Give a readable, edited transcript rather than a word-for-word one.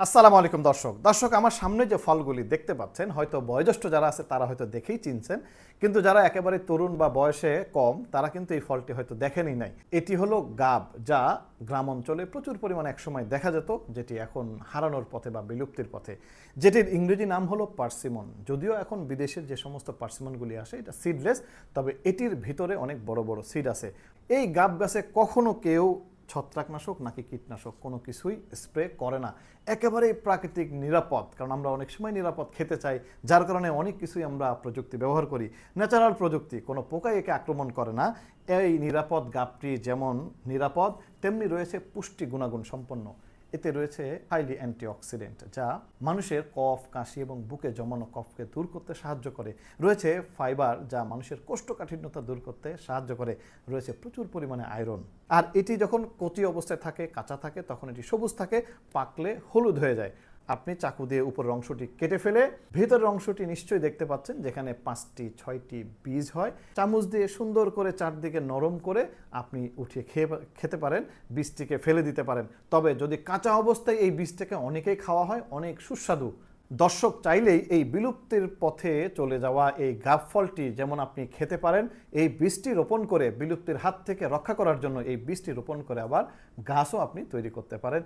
আসসালামু আলাইকুম দর্শক আমার সামনে যে ফলগুলি দেখতে পাচ্ছেন হয়তো বয়োজ্যেষ্ঠ যারা আছে তারা হয়তো দেখেই চিনছেন, কিন্তু যারা একেবারে তরুণ বা বয়সে কম তারা কিন্তু এই ফলটি হয়তো দেখেনই নাই। এটি হলো গাব, যা গ্রাম অঞ্চলে প্রচুর পরিমাণে একসময় দেখা যেত, যেটি এখন হারানোর পথে বা বিলুপ্তির পথে, যেটির ইংরেজি নাম হলো পার্সিমন। যদিও এখন বিদেশের যে সমস্ত পার্সিমনগুলি আসে এটা সিডলেস, তবে এটির ভিতরে অনেক বড় বড় সিড আছে। এই গাব গাছে কখনো কেউ ছত্রাকনাশক নাকি কীটনাশক কোনো কিছুই স্প্রে করে না, একেবারেই প্রাকৃতিক নিরাপদ। কারণ আমরা অনেক সময় নিরাপদ খেতে চাই, যার কারণে অনেক কিছুই আমরা প্রযুক্তি ব্যবহার করি, ন্যাচারাল প্রযুক্তি, কোনো পোকাই একে আক্রমণ করে না। এই নিরাপদ গাবটি যেমন নিরাপদ, তেমনি রয়েছে পুষ্টি গুণাগুণ সম্পন্ন। এতে রয়েছে হাইলি অ্যান্টিঅক্সিডেন্ট, যা মানুষের কফ, কাশি এবং বুকে জমানো কফকে দূর করতে সাহায্য করে। রয়েছে ফাইবার, যা মানুষের কোষ্ঠকাঠিন্যতা দূর করতে সাহায্য করে। রয়েছে প্রচুর পরিমাণে আয়রন। আর এটি যখন কচি অবস্থায় থাকে, কাঁচা থাকে, তখন এটি সবুজ থাকে, পাকলে হলুদ হয়ে যায়। আপনি চাকু দিয়ে উপরের অংশটি কেটে ফেলে ভিতরের অংশটি নিশ্চয়ই দেখতে পাচ্ছেন, যেখানে 5টি 6টি বীজ হয়। চামচ দিয়ে সুন্দর করে চারদিকে নরম করে আপনি উঠিয়ে খেতে পারেন, বীজটিকে ফেলে দিতে পারেন। তবে যদি কাঁচা অবস্থায় এই বীজটাকে অনেকেই খাওয়া হয়, অনেক সুস্বাদু। দর্শক চাইলেই এই বিলুপ্তির পথে চলে যাওয়া এই গাব ফলটি যেমন আপনি খেতে পারেন, এই বীজটি রোপণ করে বিলুপ্তির হাত থেকে রক্ষা করার জন্য এই বীজটি রোপণ করে আবার গাছও আপনি তৈরি করতে পারেন।